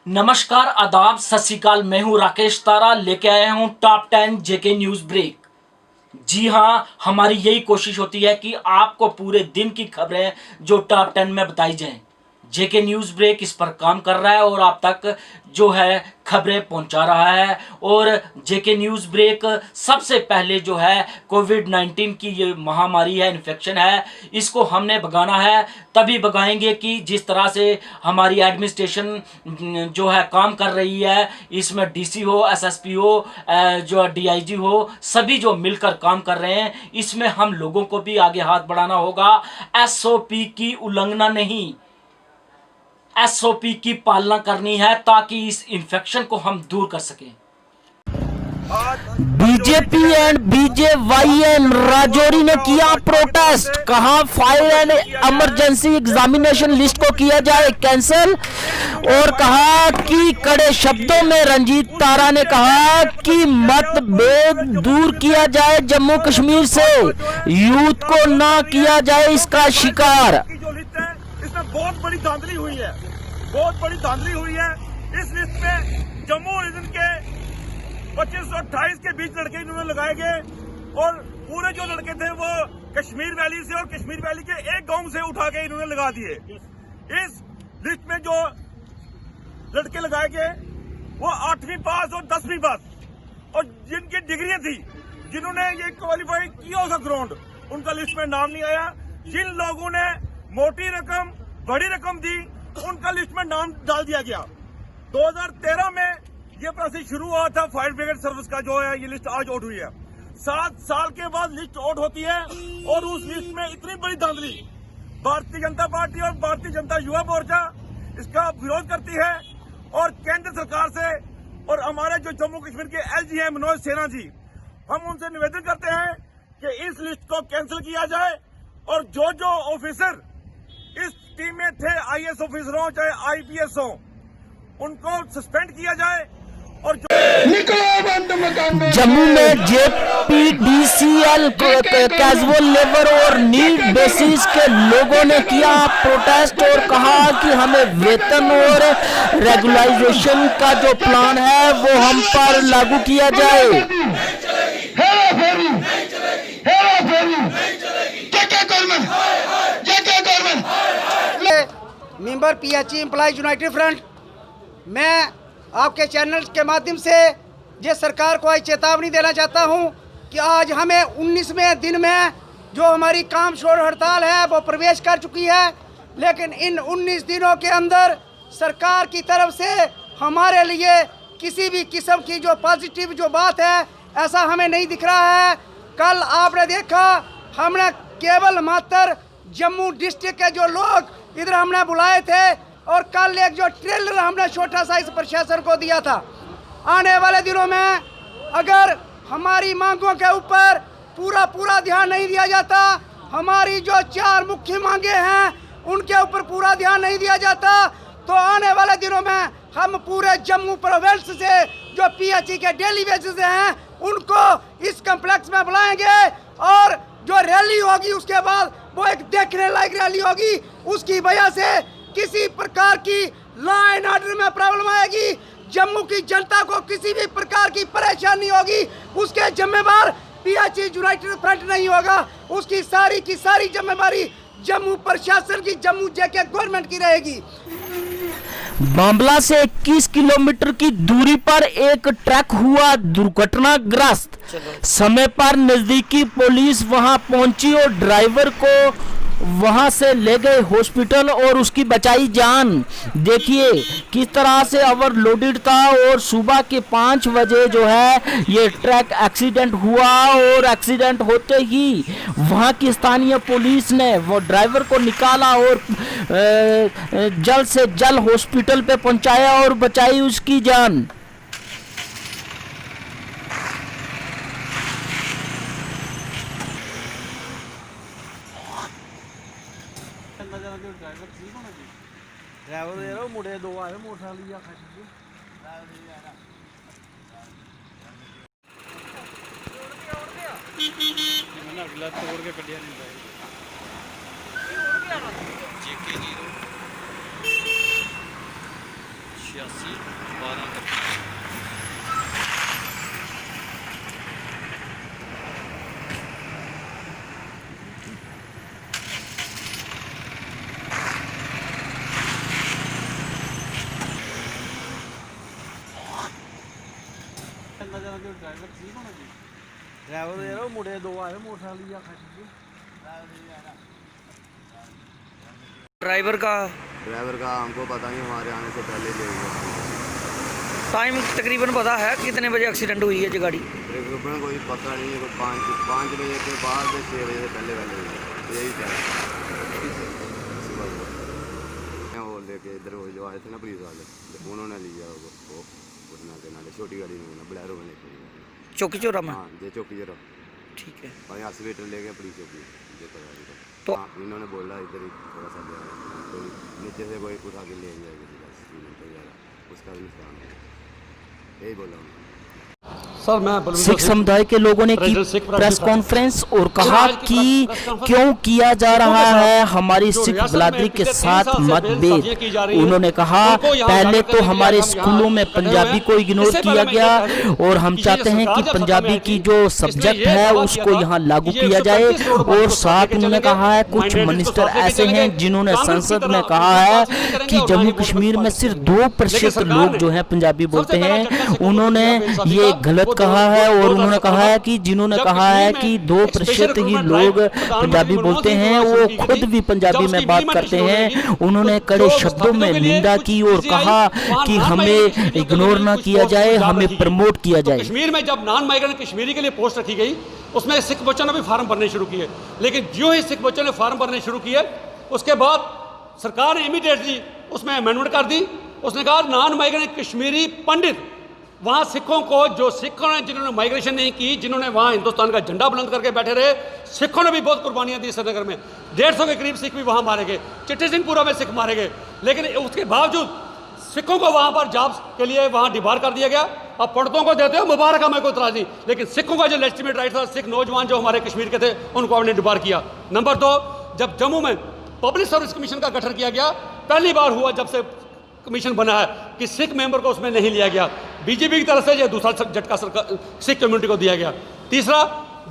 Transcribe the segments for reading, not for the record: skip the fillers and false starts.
नमस्कार, आदाब, सत श्री अकाल। मैं हूं राकेश तारा, लेके आया हूं टॉप 10 जेके न्यूज ब्रेक। जी हां, हमारी यही कोशिश होती है कि आपको पूरे दिन की खबरें जो टॉप 10 में बताई जाएं। जेके न्यूज ब्रेक इस पर काम कर रहा है और आप तक जो है खबरें पहुंचा रहा है। और जेके न्यूज ब्रेक सबसे पहले जो है कोविड-19 की ये महामारी है, इन्फेक्शन है, इसको हमने भगाना है। तभी भगाएंगे कि जिस तरह से हमारी एडमिनिस्ट्रेशन जो है काम कर रही है, इसमें डीसी हो, एसएसपी हो, जो डीआईजी हो, सभी जो मिलकर काम कर रहे हैं, इसमें हम लोगों को भी आगे हाथ बढ़ाना होगा। एसओपी की उल्लंघना नहीं, एसओपी की पालना करनी है ताकि इस इन्फेक्शन को हम दूर कर सकें। बीजेपी एंड बीजेवाईएम राजौरी ने किया प्रोटेस्ट, कहा fire and emergency examination list को किया जाए कैंसिल और कहा कि कड़े शब्दों में रंजीत तारा ने कहा कि मतभेद दूर किया जाए, जम्मू कश्मीर से यूथ को ना किया जाए इसका शिकार। इसमें बहुत बड़ी धांधली हुई है, बहुत बड़ी धांधली हुई है। इस लिस्ट में जम्मू रीजन के 25 और 28 के बीच लड़के इन्होंने लगाए गए और पूरे जो लड़के थे वो कश्मीर वैली से और कश्मीर वैली के एक गांव से उठा के इन्होंने लगा दिए। इस लिस्ट में जो लड़के लगाए गए वो 8वीं पास और 10वीं पास और जिनकी डिग्रियां थी, जिन्होंने ये क्वालिफाई किया होगा ग्राउंड, उनका लिस्ट में नाम नहीं आया। जिन लोगों ने मोटी रकम, बड़ी रकम दी, उनका लिस्ट में नाम डाल दिया गया। 2013 में ये प्रोसेस शुरू हुआ था फायर ब्रिगेड सर्विस का, जो है ये लिस्ट आज आउट हुई है। 7 साल के बाद लिस्ट आउट होती है और उस लिस्ट में इतनी बड़ी धांधली। भारतीय जनता पार्टी और भारतीय जनता युवा मोर्चा इसका विरोध करती है और केंद्र सरकार से और हमारे जो जम्मू कश्मीर के एलजी हैं मनोज सिन्हा जी, हम उनसे निवेदन करते हैं कि इस लिस्ट को कैंसिल किया जाए और जो जो ऑफिसर इस टीम में थे, आईएएस ऑफिसर हो चाहे आईपीएस हो, उनको सस्पेंड किया जाए। और जम्मू में जेपीडीसीएल कैजुअल लेबर और नीड बेसिस के लोगों ने किया प्रोटेस्ट और कहा कि हमें वेतन और रेगुलाइजेशन का जो प्लान है वो हम पर लागू किया जाए। Member PHE employees United front, मैं आपके चैनल के माध्यम से ये सरकार को आज चेतावनी देना चाहता हूं कि आज हमें 19वें दिन में जो हमारी काम छोड़ हड़ताल है वो प्रवेश कर चुकी है, लेकिन इन 19 दिनों के अंदर सरकार की तरफ से हमारे लिए किसी भी किस्म की जो पॉजिटिव जो बात है ऐसा हमें नहीं दिख रहा है। कल आपने देखा, हमने केवल मात्र जम्मू डिस्ट्रिक्ट के जो लोग इधर हमने बुलाए थे और कल एक जो ट्रेलर हमने छोटा सा इस प्रशासन को दिया था। आने वाले दिनों में अगर हमारी मांगों के ऊपर पूरा ध्यान नहीं दिया जाता, हमारी जो 4 मुख्य मांगे हैं उनके ऊपर पूरा ध्यान नहीं दिया जाता, तो आने वाले दिनों में हम पूरे जम्मू प्रोविंस से जो पीएचई के डेली बेसिस हैं उनको इस कम्प्लेक्स में बुलाएंगे और जो रैली होगी उसके बाद वो एक देखने लायक रैली होगी। उसकी वजह से किसी प्रकार की लॉ एंड ऑर्डर में प्रॉब्लम आएगी, जम्मू की जनता को किसी भी प्रकार की परेशानी होगी, उसके जिम्मेदार पीएचई यूनाइटेड फ्रंट नहीं होगा, उसकी सारी की सारी जिम्मेदारी जम्मू प्रशासन की, जम्मू जेके गवर्नमेंट की रहेगी। बांबला से 21 किलोमीटर की दूरी पर एक ट्रक हुआ दुर्घटनाग्रस्त। समय पर नजदीकी पुलिस वहां पहुंची और ड्राइवर को वहां से ले गए हॉस्पिटल और उसकी बचाई जान। देखिए किस तरह से ओवरलोडेड था और सुबह के 5 बजे जो है ये ट्रक एक्सीडेंट हुआ और एक्सीडेंट होते ही वहां की स्थानीय पुलिस ने वो ड्राइवर को निकाला और जल्द से जल्द हॉस्पिटल पे पहुंचाया और बचाई उसकी जान। ड्राइवर यार मुड़े 2 आए मोटरसाइकिल या खड़ी मैंने अगला तोड़ के कटिया नहीं जेके 0 86 12 ਇੰਨਾ ਜ਼ਿਆਦਾ ਜੋ ਡਰਾਈਵਰ ਠੀਕ ਹੋਣਾ ਜੀ ਡਰਾਈਵਰ ਯਾਰ ਉਹ ਮੁੰਡੇ ਦੋ ਆਏ ਮੋਟਰਸਾਈਕਲ ਜਾਂ ਖੱਟ ਕੇ ड्राइवर का ड्राइवर का हमको पता नहीं, हमारे आने से पहले ले गया। टाइम तकरीबन पता है कितने बजे एक्सीडेंट हुई है जो गाड़ी? तकरीबन कोई पता नहीं है, कोई 5 बजे के बाद 6 बजे से पहले हुई है। तो यही क्या सुबह वो लेके इधर वो जो आए थे ना पुलिस वाले, उन्होंने लिया वो नाले छोटी गाड़ी में बलैरो में लेके चौकी चौरा में? हाँ जी चौकी जरा ठीक है। और यहाँ हॉस्पिटल ले गए पुलिस चौकी तो हाँ, इन्होंने बोला इधर ही थोड़ा सा कोई नीचे से कोई उठा के ले जाए किसी का सीमेंट वगैरह, उसका भी नुकसान है, यही बोला उन्होंने। सर मैं सिख समुदाय के लोगों ने की प्रेस कॉन्फ्रेंस और कहा कि क्यों किया जा रहा है हमारी सिख बिरादरी के साथ मतभेद। उन्होंने कहा पहले तो हमारे स्कूलों में पंजाबी को इग्नोर किया गया और हम चाहते हैं कि पंजाबी की जो सब्जेक्ट है उसको यहाँ लागू किया जाए। और साथ उन्होंने कहा है कुछ मिनिस्टर ऐसे हैं जिन्होंने संसद में कहा है कि जम्मू कश्मीर में सिर्फ 2% लोग जो है पंजाबी बोलते हैं, उन्होंने ये गलत कहा है। और उन्होंने कहा है कि जिन्होंने कहा है कि 2% ही लोग पंजाबी बोलते हैं वो खुद भी पंजाबी में बात करते हैं। उन्होंने कड़े शब्दों में निंदा की और कहा कि हमें इग्नोर ना किया जाए, हमें प्रमोट किया जाए। कश्मीर में जब नॉन माइग्रेंट कश्मीरी के लिए पोस्ट रखी गई उसमें सिख बच्चों ने भी फार्म भरने शुरू किए, लेकिन जो ही सिख बच्चों ने फार्म भरने शुरू किए उसके बाद सरकार ने इमीडिएटली उसमें अमेंडमेंट कर दी। उसने कहा नॉन माइग्रेंट कश्मीरी पंडित वहाँ सिखों को, जो सिखों ने जिन्होंने माइग्रेशन नहीं की, जिन्होंने वहाँ हिंदुस्तान का झंडा बुलंद करके बैठे रहे, सिखों ने भी बहुत कुर्बानियाँ दी। श्रीनगर में 150 के करीब सिख भी वहाँ मारे गए, चिट्टी सिंहपुरा में सिख मारे गए, लेकिन उसके बावजूद सिखों को वहाँ पर जॉब्स के लिए वहाँ डिबार कर दिया गया। अब पंडितों को देते हो मुबारक, हमें कोई इतराज़ नहीं, लेकिन सिखों का जो लेजिटिमेट राइट था, सिख नौजवान जो हमारे कश्मीर के थे उनको हमने डिबार किया। नंबर 2, जब जम्मू में पब्लिक सर्विस कमीशन का गठन किया गया, पहली बार हुआ जब से कमीशन बना है कि सिख मेंबर को उसमें नहीं लिया गया। बीजेपी की तरफ से यह दूसरा झटका सिख कम्युनिटी को दिया गया। तीसरा,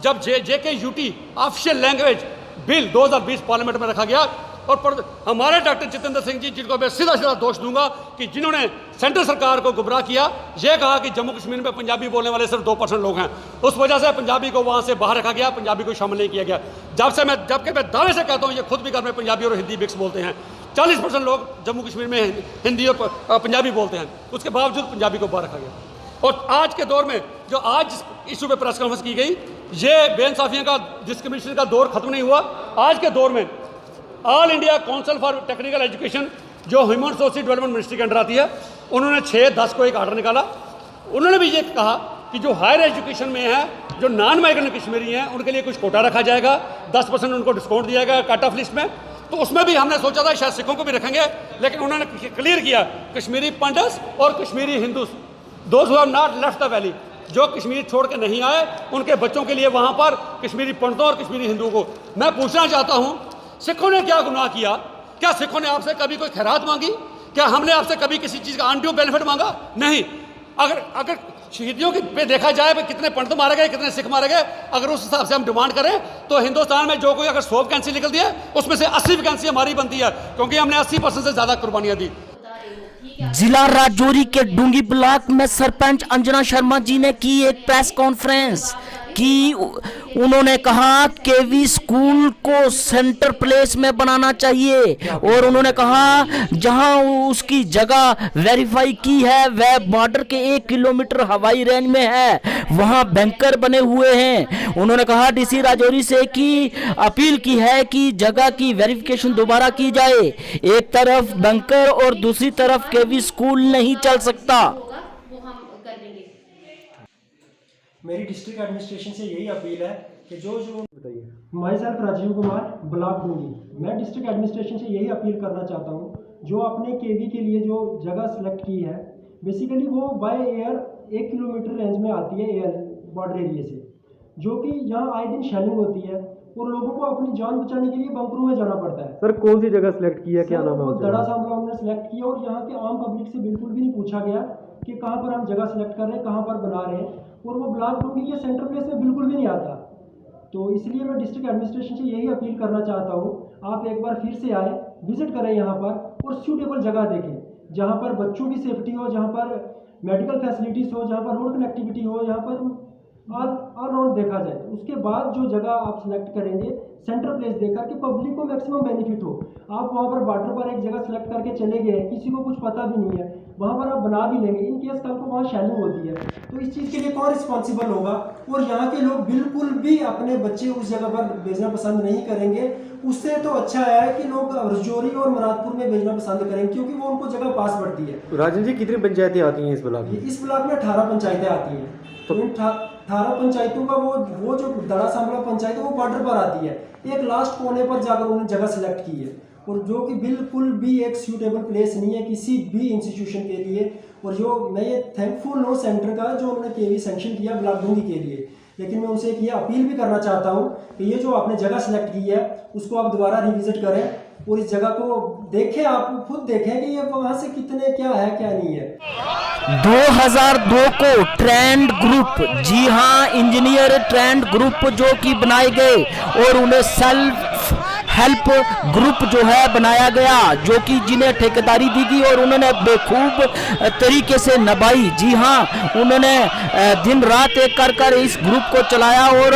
जब JKUT official language bill 2020 parliament में रखा गया और हमारे डॉक्टर जितेंद्र सिंह जी, जिनको मैं सीधा सीधा दोष दूंगा कि जिन्होंने सेंट्रल सरकार को गुमराह किया, यह कहा कि जम्मू कश्मीर में पंजाबी बोलने वाले सिर्फ 2% लोग हैं, उस वजह से पंजाबी को वहाँ से बाहर रखा गया, पंजाबी को शामिल नहीं किया गया। जबकि मैं दावे से कहता हूँ ये खुद भी घर में पंजाबी और हिंदी मिक्स बोलते हैं। 40% लोग जम्मू कश्मीर में हिंदी और पंजाबी बोलते हैं, उसके बावजूद पंजाबी को बाहर रखा गया। और आज के दौर में जो आज इशू पे प्रेस कॉन्फ्रेंस की गई, ये बेइंसाफियों का, डिस्क्रिमिनेशन का दौर खत्म नहीं हुआ। आज के दौर में all India council for technical education जो ह्यूमन रिसोर्स डेवलपमेंट मिनिस्ट्री के अंडर आती है, उन्होंने 6-10 को एक आर्डर निकाला। उन्होंने भी ये कहा कि जो हायर एजुकेशन में है, जो नॉन माइग्रेंट कश्मीरी हैं, उनके लिए कुछ कोटा रखा जाएगा, 10% उनको डिस्काउंट दिया गया कट ऑफ लिस्ट में। तो उसमें भी हमने सोचा था शायद सिखों को भी रखेंगे, लेकिन उन्होंने क्लियर किया कश्मीरी पंडित्स और Kashmiri Hindus, those who have not left the valley, जो कश्मीर छोड़ के नहीं आए, उनके बच्चों के लिए वहाँ पर कश्मीरी पंडितों और कश्मीरी हिंदुओं को। मैं पूछना चाहता हूँ, सिखों ने क्या गुनाह किया? क्या सिखों ने आपसे कभी कोई खैरात मांगी? क्या हमने आपसे कभी किसी चीज़ का अनड्यू बेनिफिट मांगा? नहीं। अगर शहीदियों के पे देखा जाए भाई कितने पंडित मारे गए, कितने सिख मारे गए, अगर उस हिसाब से हम डिमांड करें तो हिंदुस्तान में जो कोई अगर 100 वैकेंसी निकलती है उसमें से 80 वैकेंसी हमारी बनती है, क्योंकि हमने 80% से ज़्यादा कुर्बानियाँ दी। जिला राजौरी के डूंगी ब्लॉक में सरपंच अंजना शर्मा जी ने की एक प्रेस कॉन्फ्रेंस कि उन्होंने कहा केवी स्कूल को सेंटर प्लेस में बनाना चाहिए और उन्होंने कहा जहां उसकी जगह वेरीफाई की है वह बॉर्डर के 1 किलोमीटर हवाई रेंज में है, वहां बैंकर बने हुए हैं। उन्होंने कहा डीसी राजौरी से कि अपील की है कि जगह की वेरिफिकेशन दोबारा की जाए, एक तरफ बैंकर और दूसरी तरफ केवी स्कूल नहीं चल सकता। मेरी डिस्ट्रिक्ट एडमिनिस्ट्रेशन से यही अपील है कि जो बताइए। Myself Rajeev Kumar, block Doongi. मैं डिस्ट्रिक्ट एडमिनिस्ट्रेशन से यही अपील करना चाहता हूँ, जो आपने केवी के लिए जो जगह सेलेक्ट की है, बेसिकली वो बाय एयर 1 किलोमीटर रेंज में आती है एयर बॉर्डर एरिया से। जो कि यहाँ आए दिन शेलिंग होती है और लोगों को अपनी जान बचाने के लिए बंकरों में जाना पड़ता है। सर कौन सी जगह सेलेक्ट की है, क्या सर, नाम है वो उस दड़ा जगह? सांबला उन्होंने सेलेक्ट किया और यहाँ के आम पब्लिक से बिल्कुल भी नहीं पूछा गया कि कहाँ पर हम जगह सेलेक्ट कर रहे हैं, कहाँ पर बना रहे हैं, और वो ब्लॉक डूंगी के सेंटर प्लेस में बिल्कुल भी नहीं आता। तो इसलिए मैं डिस्ट्रिक्ट एडमिनिस्ट्रेशन से यही अपील करना चाहता हूँ, आप एक बार फिर से आए, विजिट करें यहाँ पर और सूटेबल जगह देखें जहाँ पर बच्चों की सेफ्टी हो, जहाँ पर मेडिकल फैसिलिटीज़ हो, जहाँ पर रोड कनेक्टिविटी हो, यहाँ पर ऑल राउंड देखा जाए। उसके बाद जो जगह आप सिलेक्ट करेंगे सेंटर प्लेस देखकर कि पब्लिक को मैक्सिमम बेनिफिट हो। आप वहाँ पर बॉर्डर पर एक जगह सेलेक्ट करके चले गए, किसी को कुछ पता भी नहीं है, वहाँ पर आप बना भी लेंगे, इन केस कल को वहाँ शेलिंग होती है तो इस चीज़ के लिए कौन रिस्पॉन्सिबल होगा? और यहाँ के लोग बिल्कुल भी अपने बच्चे उस जगह पर भेजना पसंद नहीं करेंगे। उससे तो अच्छा है कि लोग रजौरी और मरादपुर में भेजना पसंद करेंगे क्योंकि वो उनको जगह पास पड़ती है। राजन जी, कितनी पंचायतें आती हैं इस ब्लॉक में? इस ब्लॉक में 18 पंचायतें आती हैं। तो इन 18 पंचायतों का वो जो दड़ा सांबला पंचायत है वो बॉर्डर पर आती है। एक लास्ट कोने पर जाकर उन्होंने जगह सेलेक्ट की है और जो कि बिल्कुल भी एक सूटेबल प्लेस नहीं है किसी भी इंस्टीट्यूशन के लिए। और जो मैं ये थैंकफुल हूँ सेंटर का जो उन्होंने केवी सैंक्शन किया ब्लॉक डूंगी के लिए, लेकिन मैं उनसे ये अपील भी करना चाहता हूँ कि ये जो आपने जगह सेलेक्ट की है उसको आप दोबारा रिविजिट करें और इस जगह को देखें, आप खुद देखें कि ये वहाँ से कितने क्या है क्या नहीं है। 2002 को ट्रेंड ग्रुप, जी हाँ इंजीनियर ट्रेंड ग्रुप जो कि बनाए गए और उन्हें सेल्फ हेल्प ग्रुप जो है बनाया गया, जो कि जिन्हें ठेकेदारी दी गई और उन्होंने बेखूब तरीके से निभाई। जी हाँ, उन्होंने दिन रात एक कर इस ग्रुप को चलाया और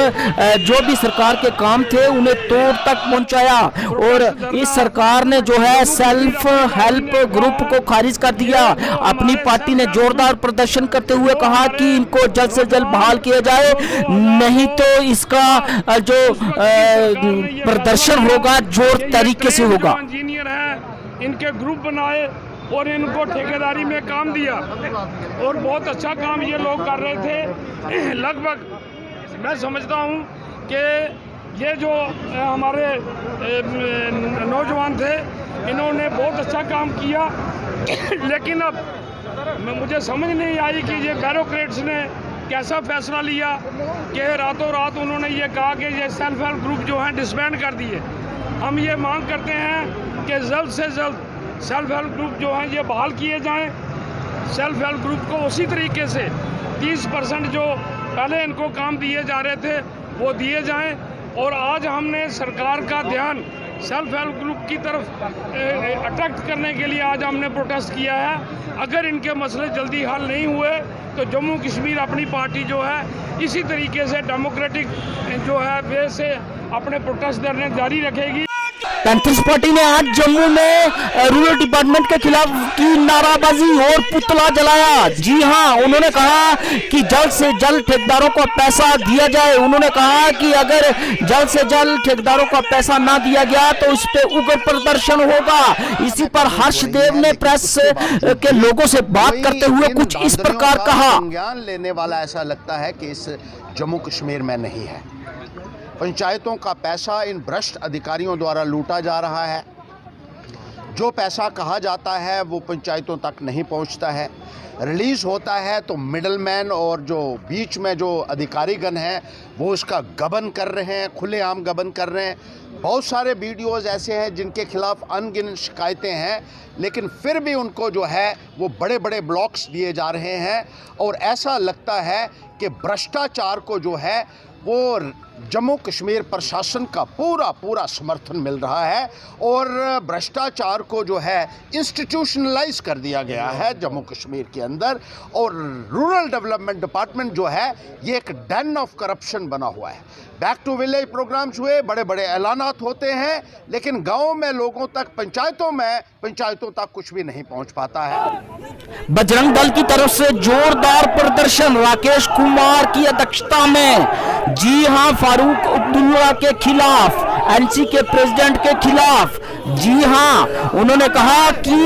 जो भी सरकार के काम थे उन्हें तोड़ तक पहुंचाया। और इस सरकार ने जो है सेल्फ हेल्प ग्रुप को खारिज कर दिया। अपनी पार्टी ने जोरदार प्रदर्शन करते हुए कहा कि इनको जल्द से जल्द बहाल किया जाए, नहीं तो इसका जो प्रदर्शन होगा जोर तरीके से होगा। इंजीनियर हैं, इनके ग्रुप बनाए और इनको ठेकेदारी में काम दिया और बहुत अच्छा काम ये लोग कर रहे थे। लगभग मैं समझता हूँ कि ये जो हमारे नौजवान थे इन्होंने बहुत अच्छा काम किया, लेकिन अब मुझे समझ नहीं आई कि ये ब्यूरोक्रेट्स ने कैसा फैसला लिया कि रातों रात उन्होंने ये कहा कि ये सेल्फ हेल्प ग्रुप जो हैं डिसबैंड कर दिए। हम ये मांग करते हैं कि जल्द से जल्द सेल्फ हेल्प ग्रुप जो हैं ये बहाल किए जाएं। सेल्फ हेल्प ग्रुप को उसी तरीके से 30% जो पहले इनको काम दिए जा रहे थे वो दिए जाएं। और आज हमने सरकार का ध्यान सेल्फ हेल्प ग्रुप की तरफ अट्रैक्ट करने के लिए आज हमने प्रोटेस्ट किया है। अगर इनके मसले जल्दी हल नहीं हुए तो जम्मू कश्मीर अपनी पार्टी जो है इसी तरीके से डेमोक्रेटिक जो है वे से अपने प्रोटेस्ट करने जारी रखेगी। पैंथर्स पार्टी ने आज जम्मू में रूरल डिपार्टमेंट के खिलाफ की नाराबाजी और पुतला जलाया। जी हाँ, उन्होंने कहा कि जल्द से जल्द ठेकेदारों को पैसा दिया जाए। उन्होंने कहा कि अगर जल्द से जल्द ठेकेदारों को पैसा ना दिया गया तो इस पे उग्र प्रदर्शन होगा। इसी पर हर्षदेव ने प्रेस के लोगों से बात करते हुए कुछ इस प्रकार कहा। संज्ञान लेने वाला ऐसा लगता है कि इस जम्मू कश्मीर में नहीं है। पंचायतों का पैसा इन भ्रष्ट अधिकारियों द्वारा लूटा जा रहा है। जो पैसा कहा जाता है वो पंचायतों तक नहीं पहुंचता है। रिलीज़ होता है तो मिडलमैन और जो बीच में जो अधिकारीगण हैं वो उसका गबन कर रहे हैं, खुलेआम गबन कर रहे हैं। बहुत सारे वीडियोज़ ऐसे हैं जिनके खिलाफ अनगिनत शिकायतें हैं, लेकिन फिर भी उनको जो है वो बड़े बड़े ब्लॉक्स दिए जा रहे हैं। और ऐसा लगता है कि भ्रष्टाचार को जो है वो जम्मू कश्मीर प्रशासन का पूरा समर्थन मिल रहा है और भ्रष्टाचार को जो है इंस्टीट्यूशनलाइज कर दिया गया है जम्मू कश्मीर के अंदर। और रूरल डेवलपमेंट डिपार्टमेंट जो है ये एक डेन ऑफ करप्शन बना हुआ है। बैक टू विलेज प्रोग्राम्स हुए, बड़े बड़े ऐलानात होते हैं, लेकिन गाँव में लोगों तक, पंचायतों तक कुछ भी नहीं पहुँच पाता है। बजरंग दल की तरफ से जोरदार प्रदर्शन राकेश कुमार की अध्यक्षता में। जी हाँ, फारूक अब्दुल्ला के खिलाफ, एनसी के प्रेसिडेंट के खिलाफ जी हाँ, उन्होंने कहा कि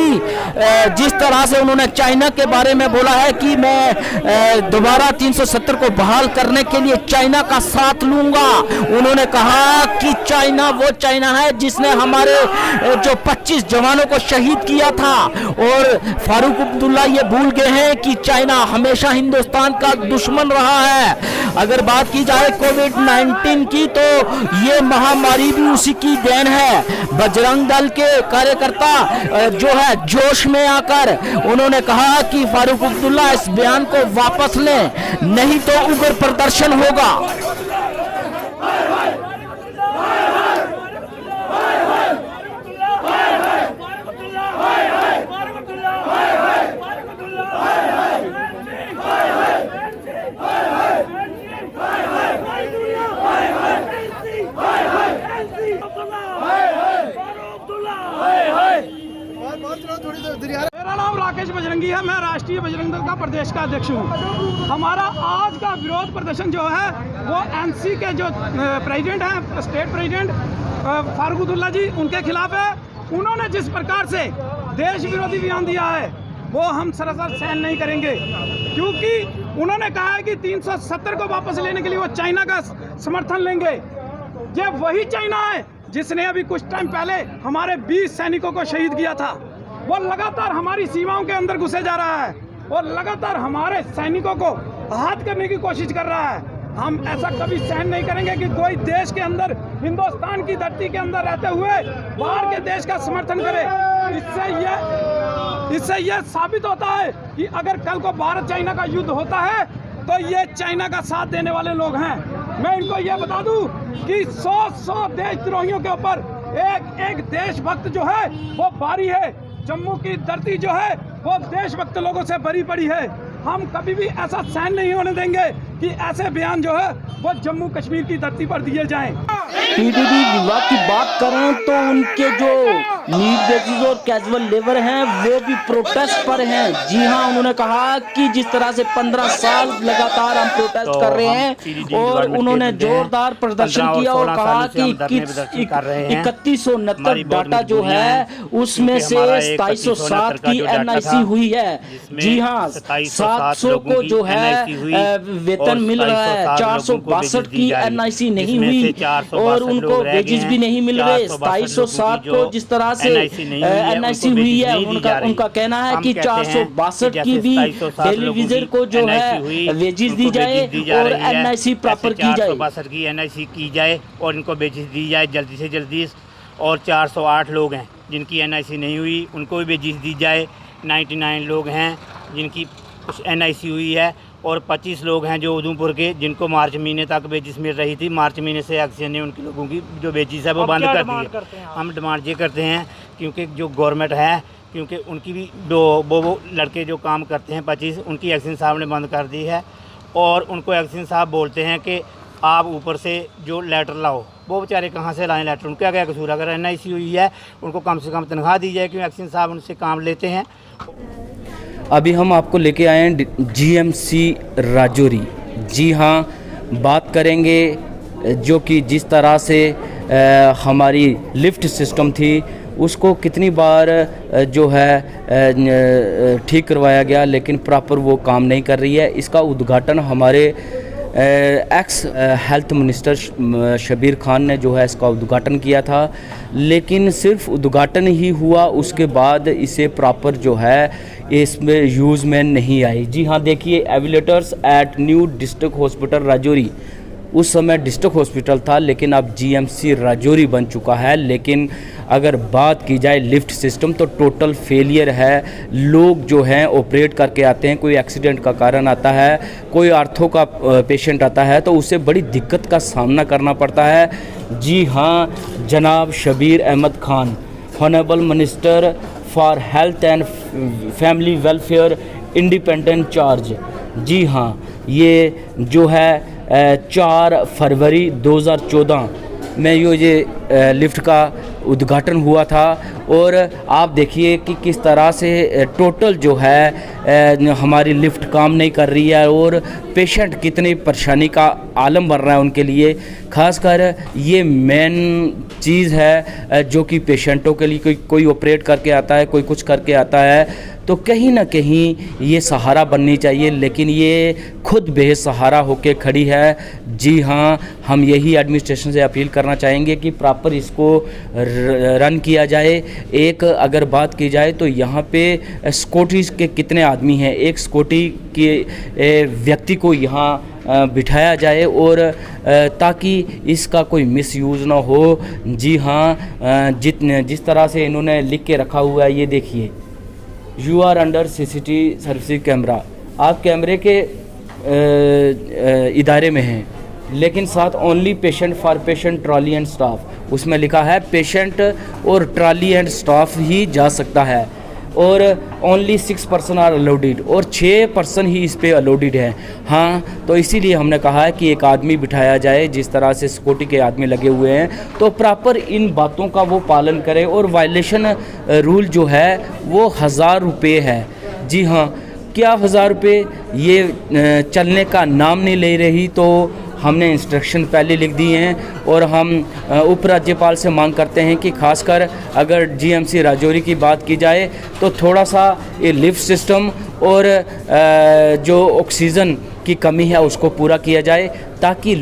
जिस तरह से उन्होंने चाइना के बारे में बोला है कि मैं दोबारा 370 को बहाल करने के लिए चाइना का साथ लूंगा। उन्होंने कहा कि चाइना वो चाइना है जिसने हमारे जो 25 जवानों को शहीद किया था, और फारूक अब्दुल्ला ये भूल गए हैं कि चाइना हमेशा हिंदुस्तान का दुश्मन रहा है। अगर बात की जाए कोविड-19 की तो ये महामारी भी उसी की देन है। बजरंग दल के कार्यकर्ता जो है जोश में आकर उन्होंने कहा कि फारूक अब्दुल्ला इस बयान को वापस लें, नहीं तो उग्र प्रदर्शन होगा। मेरा नाम राकेश बजरंगी है। मैं राष्ट्रीय बजरंग दल का प्रदेश का अध्यक्ष हूँ। हमारा आज का विरोध प्रदर्शन जो है वो एनसी के जो प्रेसिडेंट हैं, स्टेट प्रेसिडेंट फारूक अब्दुल्ला जी, उनके खिलाफ है। उन्होंने जिस प्रकार से देश विरोधी बयान दिया है वो हम सरासर सहन नहीं करेंगे, क्योंकि उन्होंने कहा है कि 370 को वापस लेने के लिए वो चाइना का समर्थन लेंगे। ये वही चाइना है जिसने अभी कुछ टाइम पहले हमारे 20 सैनिकों को शहीद किया था। वो लगातार हमारी सीमाओं के अंदर घुसे जा रहा है और लगातार हमारे सैनिकों को आहत करने की कोशिश कर रहा है। हम ऐसा कभी सहन नहीं करेंगे कि कोई देश के अंदर, हिंदुस्तान की धरती के अंदर रहते हुए बाहर के देश का समर्थन करे। इससे यह साबित होता है कि अगर कल को भारत चाइना का युद्ध होता है तो ये चाइना का साथ देने वाले लोग हैं। मैं इनको यह बता दूं कि 100 देशद्रोहियों के ऊपर एक देशभक्त जो है वो भारी है। जम्मू की धरती जो है वो देशभक्त लोगों से भरी पड़ी है। हम कभी भी ऐसा सहन नहीं होने देंगे कि ऐसे बयान जो है वो जम्मू कश्मीर की धरती पर दिए जाएं। टीडीपी विभाग की बात करें तो उनके जो नीड बेसिस और कैजुअल लेबर हैं वो भी प्रोटेस्ट पर हैं। जी हाँ, उन्होंने कहा कि जिस तरह से 15 साल लगातार हम प्रोटेस्ट कर रहे हैं और उन्होंने जोरदार प्रदर्शन किया और कहा कि 3169 डाटा जो है उसमें से 2707 की NIC हुई है। जी हाँ, 700 को जो है वेतन मिल रहा है, 462 की NIC नहीं हुई और उनको वेजेस भी नहीं मिल रहे। 2707 को जिस तरह से NIC हुई है, उनका कहना है कि 462 की भी टेलीविजन को जो है वेजेस दी जाए और NIC प्रॉपर की जाए। 462 की NIC की जाए और इनको वेजेस दी जाए जल्दी से जल्दी। और 408 लोग हैं जिनकी NIC नहीं हुई, उनको भी वेजेस दी जाए। 99 लोग हैं जिनकी कुछ NIC हुई है और 25 लोग हैं जो उधमपुर के, जिनको मार्च महीने तक वेजिस मिल रही थी। मार्च महीने से एक्शन ने उनके लोगों की जो वेजिस है वो बंद कर दी है। हम डिमांड ये करते हैं क्योंकि जो गवर्नमेंट है, क्योंकि उनकी भी वो लड़के जो काम करते हैं 25, उनकी एक्शन साहब ने बंद कर दी है और उनको एक्शन साहब बोलते हैं कि आप ऊपर से जो लेटर लाओ। वो बेचारे कहाँ से लाएं लेटर? उनका क्या कसूर? अगर NIC हुई है उनको कम से कम तनख्वाह दी जाए, क्यों एक्शन साहब उनसे काम लेते हैं। अभी हम आपको लेके आए हैं GMC राजौरी। जी हाँ, बात करेंगे जो कि जिस तरह से हमारी लिफ्ट सिस्टम थी उसको कितनी बार जो है ठीक करवाया गया, लेकिन प्रॉपर वो काम नहीं कर रही है। इसका उद्घाटन हमारे ex health minister Shabir Khan ने जो है इसका उद्घाटन किया था, लेकिन सिर्फ उद्घाटन ही हुआ, उसके बाद इसे प्रॉपर जो है इसमें यूज़ में नहीं आई। जी हाँ, देखिए ventilators at new district hospital Rajouri. उस समय डिस्ट्रिक्ट हॉस्पिटल था लेकिन अब GMC राजौरी बन चुका है। लेकिन अगर बात की जाए लिफ्ट सिस्टम तो टोटल फेलियर है। लोग जो हैं ऑपरेट करके आते हैं, कोई एक्सीडेंट का कारण आता है, कोई आर्थो का पेशेंट आता है तो उसे बड़ी दिक्कत का सामना करना पड़ता है। जी हाँ, जनाब Shabir Ahmad Khan, honourable minister for health and family welfare independent charge. जी हाँ, ये जो है 4 फरवरी 2014 में ये लिफ्ट का उद्घाटन हुआ था। और आप देखिए कि किस तरह से टोटल जो है हमारी लिफ्ट काम नहीं कर रही है और पेशेंट कितनी परेशानी का आलम बन रहा है उनके लिए। खासकर ये मेन चीज़ है जो कि पेशेंटों के लिए कोई ऑपरेट करके आता है, कोई कुछ करके आता है, तो कहीं ना कहीं ये सहारा बननी चाहिए, लेकिन ये खुद बेसहारा होके खड़ी है। जी हाँ, हम यही एडमिनिस्ट्रेशन से अपील करना चाहेंगे कि प्रॉपर इसको रन किया जाए। एक अगर बात की जाए तो यहाँ पे सिक्योरिटी के कितने आदमी हैं, एक सिक्योरिटी के व्यक्ति को यहाँ बिठाया जाए और ताकि इसका कोई मिसयूज़ ना हो। जी हाँ, जिस तरह से इन्होंने लिख के रखा हुआ है, ये देखिए, you are under CCTV service camera. आप कैमरे के इदारे में हैं, लेकिन साथ only patient for patient trolley and staff, उसमें लिखा है पेशेंट और ट्रॉली एंड स्टाफ ही जा सकता है और ओनली 6 पर्सन आर अलाउडेड, और 6 पर्सन ही इस पे अलाउडेड है। हाँ, तो इसीलिए हमने कहा है कि एक आदमी बिठाया जाए। जिस तरह से सिक्योरिटी के आदमी लगे हुए हैं तो प्रॉपर इन बातों का वो पालन करे। और वायलेशन रूल जो है वो 1000 रुपये है। जी हाँ, क्या 1000 रुपये, ये चलने का नाम नहीं ले रही। तो हमने इंस्ट्रक्शन पहले लिख दिए हैं और हम उप राज्यपाल से मांग करते हैं कि खासकर अगर जीएमसी राजौरी की बात की जाए तो थोड़ा सा ये लिफ्ट सिस्टम और जो ऑक्सीजन की कमी है उसको पूरा किया जाए, ताकि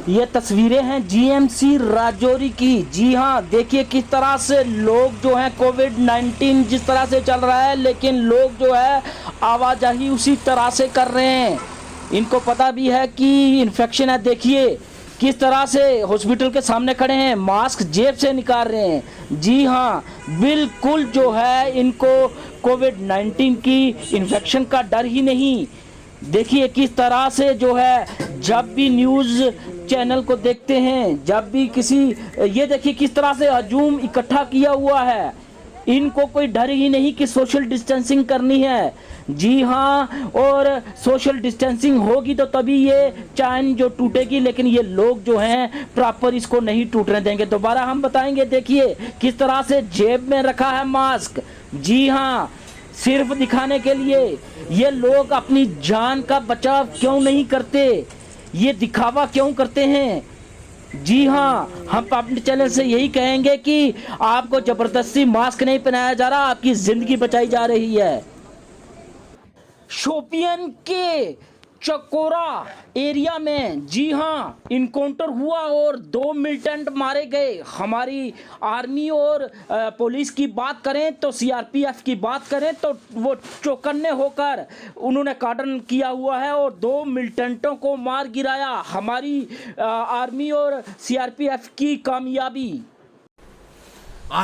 ये तस्वीरें हैं जीएमसी राजौरी की। जी हाँ, देखिए किस तरह से लोग जो हैं, कोविड-19 जिस तरह से चल रहा है, लेकिन लोग जो है आवाजाही उसी तरह से कर रहे हैं। इनको पता भी है कि इन्फेक्शन है। देखिए किस तरह से हॉस्पिटल के सामने खड़े हैं, मास्क जेब से निकाल रहे हैं। जी हाँ, बिल्कुल जो है इनको कोविड-19 की इन्फेक्शन का डर ही नहीं। देखिए किस तरह से जो है, जब भी न्यूज़ चैनल को देखते हैं, जब भी किसी, ये देखिए किस तरह से हजूम इकट्ठा किया हुआ है। इनको कोई डर ही नहीं कि सोशल डिस्टेंसिंग करनी है। जी हाँ, और सोशल डिस्टेंसिंग होगी तो तभी ये चैन जो टूटेगी, लेकिन ये लोग जो हैं प्रॉपर इसको नहीं टूटने देंगे। दोबारा हम बताएंगे, देखिए किस तरह से जेब में रखा है मास्क। जी हाँ, सिर्फ दिखाने के लिए। ये लोग अपनी जान का बचाव क्यों नहीं करते, ये दिखावा क्यों करते हैं। जी हाँ, हम अपने चैनल से यही कहेंगे कि आपको जबरदस्ती मास्क नहीं पहनाया जा रहा, आपकी जिंदगी बचाई जा रही है। शोपियन के चकोरा एरिया में जी हाँ इनकाउंटर हुआ और 2 मिलिटेंट मारे गए। हमारी आर्मी और पुलिस की बात करें तो सीआरपीएफ की बात करें तो वो चौकन्ने होकर उन्होंने कार्डन किया हुआ है और 2 मिलिटेंटों को मार गिराया। हमारी आर्मी और सीआरपीएफ की कामयाबी।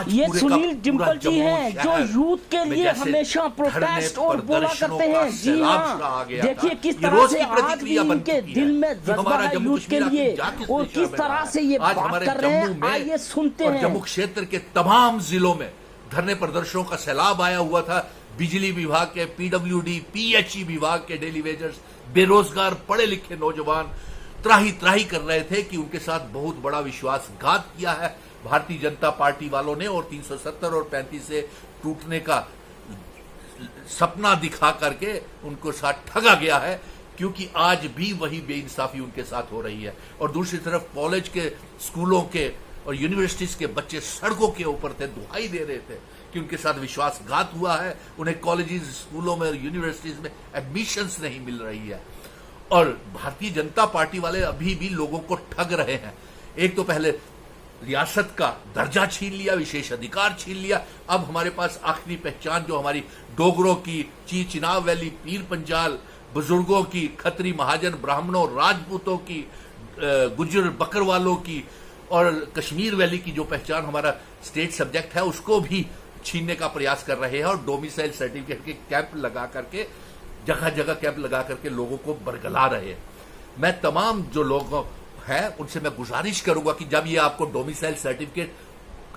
ये सुनील डिम्पल जी हैं जो यूथ के लिए हमेशा प्रोटेस्ट और बोला करते हैं। जी हाँ, देखिए किस तरह से आज भी इनके दिल में जज्बा है यूथ के लिए और किस तरह से ये बात कर रहे हैं। आइए सुनते हैं। जम्मू क्षेत्र के तमाम जिलों में धरने प्रदर्शनों का सैलाब आया हुआ था। बिजली विभाग के, पीडब्ल्यूडी, पीएचई विभाग के डेली वेजर्स, बेरोजगार पढ़े लिखे नौजवान त्राही त्राही कर रहे थे कि उनके साथ बहुत बड़ा विश्वासघात किया है भारतीय जनता पार्टी वालों ने और 370 और 35 से टूटने का सपना दिखा करके उनको साथ ठगा गया है, क्योंकि आज भी वही बेइंसाफी उनके साथ हो रही है। और दूसरी तरफ कॉलेज के, स्कूलों के और यूनिवर्सिटीज के बच्चे सड़कों के ऊपर थे, दुहाई दे रहे थे कि उनके साथ विश्वासघात हुआ है, उन्हें कॉलेजेस, स्कूलों में और यूनिवर्सिटीज में एडमिशंस नहीं मिल रही है। और भारतीय जनता पार्टी वाले अभी भी लोगों को ठग रहे हैं। एक तो पहले रियासत का दर्जा छीन लिया, विशेष अधिकार छीन लिया। अब हमारे पास आखिरी पहचान जो हमारी डोगरों की, चिनाब वैली, पीर पंजाल, बुजुर्गों की, खत्री महाजन, ब्राह्मणों, राजपूतों की, गुज्जर बकरवालों की और कश्मीर वैली की जो पहचान हमारा स्टेट सब्जेक्ट है उसको भी छीनने का प्रयास कर रहे हैं और डोमिसाइल सर्टिफिकेट के कैंप लगा करके, जगह जगह कैंप लगा करके लोगों को बरगला रहे हैं। मैं तमाम जो लोग है उनसे मैं गुजारिश करूंगा कि जब ये आपको डोमिसाइल सर्टिफिकेट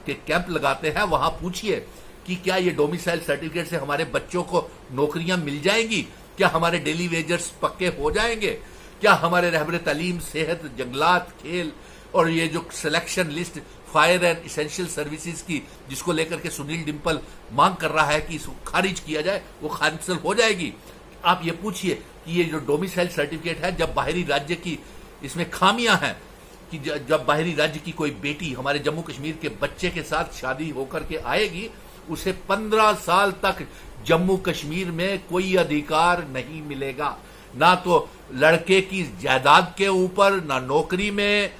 के कैंप लगाते हैं वहां पूछिए कि क्या ये डोमिसाइल सर्टिफिकेट से हमारे बच्चों को नौकरियां मिल जाएंगी, क्या हमारे डेली वेजर्स पक्के हो जाएंगे, क्या हमारे रहबर तालीम, सेहत, जंगलात, खेल और ये जो selection list fire and essential services की, जिसको लेकर के सुनील डिम्पल मांग कर रहा है कि इसको खारिज किया जाए, वो खारिज हो जाएगी। आप ये पूछिए कि ये जो डोमिसाइल सर्टिफिकेट है, जब बाहरी राज्य की इसमें खामियां हैं कि जब बाहरी राज्य की कोई बेटी हमारे जम्मू कश्मीर के बच्चे के साथ शादी होकर के आएगी, उसे 15 साल तक जम्मू कश्मीर में कोई अधिकार नहीं मिलेगा, ना तो लड़के की जायदाद के ऊपर, ना नौकरी में,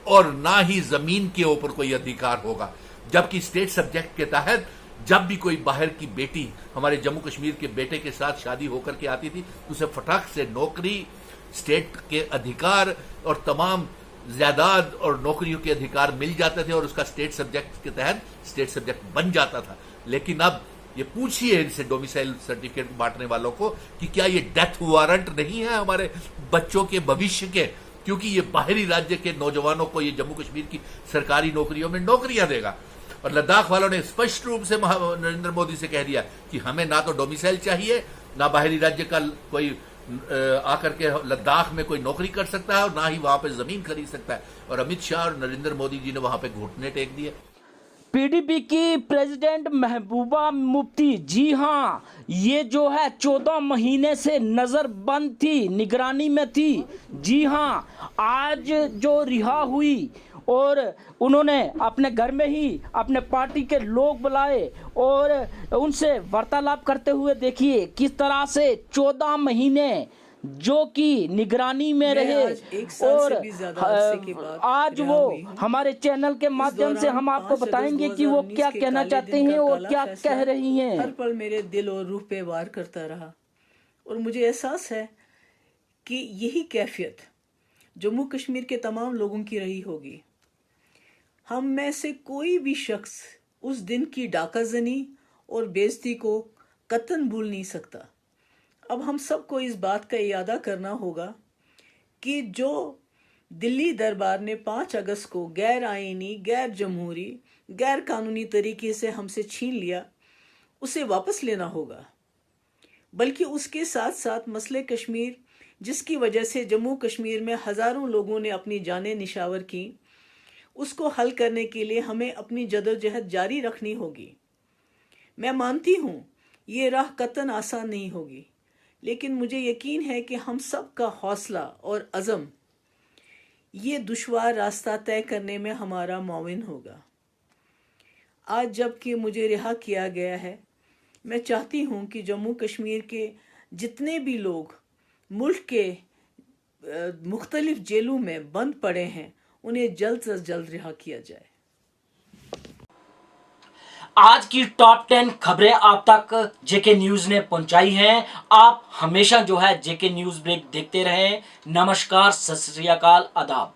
और ना ही जमीन के ऊपर कोई अधिकार होगा। जबकि स्टेट सब्जेक्ट के तहत जब भी कोई बाहर की बेटी हमारे जम्मू कश्मीर के बेटे के साथ शादी होकर के आती थी, उसे फटाक से नौकरी, स्टेट के अधिकार और तमाम जायदाद और नौकरियों के अधिकार मिल जाते थे और उसका स्टेट सब्जेक्ट के तहत स्टेट सब्जेक्ट बन जाता था। लेकिन अब ये पूछिए इनसे डोमिसाइल सर्टिफिकेट बांटने वालों को कि क्या ये डेथ वारंट नहीं है हमारे बच्चों के भविष्य के, क्योंकि ये बाहरी राज्य के नौजवानों को ये जम्मू कश्मीर की सरकारी नौकरियों में नौकरियां देगा। और लद्दाख वालों ने स्पष्ट रूप से नरेंद्र मोदी से कह दिया कि हमें ना तो डोमिसाइल चाहिए, ना बाहरी राज्य का कोई आकर के लद्दाख में कोई नौकरी कर सकता है, और ना ही वहां पे जमीन खरीद सकता है। और अमित शाह और नरेंद्र मोदी जी ने वहां पे घुटने टेक दिए। पीडीपी की प्रेसिडेंट महबूबा मुफ्ती, जी हाँ, ये जो है 14 महीने से नज़र बंद थी, निगरानी में थी। जी हाँ, आज जो रिहा हुई और उन्होंने अपने घर में ही अपने पार्टी के लोग बुलाए और उनसे वार्तालाप करते हुए देखिए किस तरह से 14 महीने जो कि निगरानी में रहे। और आज वो हमारे चैनल के माध्यम से हम आपको बताएंगे कि वो क्या कहना चाहते हैं और क्या कह रही हैं। हर पल मेरे दिल और रूह पे वार करता रहा और मुझे एहसास है कि यही कैफियत जम्मू कश्मीर के तमाम लोगों की रही होगी। हम में से कोई भी शख्स उस दिन की डाकाजनी और बेइज्जती को कतन भूल नहीं सकता। अब हम सबको इस बात का इरादा करना होगा कि जो दिल्ली दरबार ने 5 अगस्त को गैर आईनी, गैर जमहूरी, गैर कानूनी तरीके से हमसे छीन लिया, उसे वापस लेना होगा। बल्कि उसके साथ साथ मसले कश्मीर, जिसकी वजह से जम्मू कश्मीर में हज़ारों लोगों ने अपनी जानें निशावर की, उसको हल करने के लिए हमें अपनी जदोजहद जारी रखनी होगी। मैं मानती हूँ ये राह कतन आसान नहीं होगी, लेकिन मुझे यकीन है कि हम सब का हौसला और अज़म ये दुश्वार रास्ता तय करने में हमारा मुआविन होगा। आज जबकि मुझे रिहा किया गया है, मैं चाहती हूँ कि जम्मू कश्मीर के जितने भी लोग मुल्क के मुख्तलिफ जेलों में बंद पड़े हैं, उन्हें जल्द से जल्द रिहा किया जाए। आज की टॉप 10 खबरें आप तक जेके न्यूज ने पहुंचाई हैं। आप हमेशा जो है जेके न्यूज ब्रेक देखते रहें। नमस्कार, सत श्री अकाल, आदाब।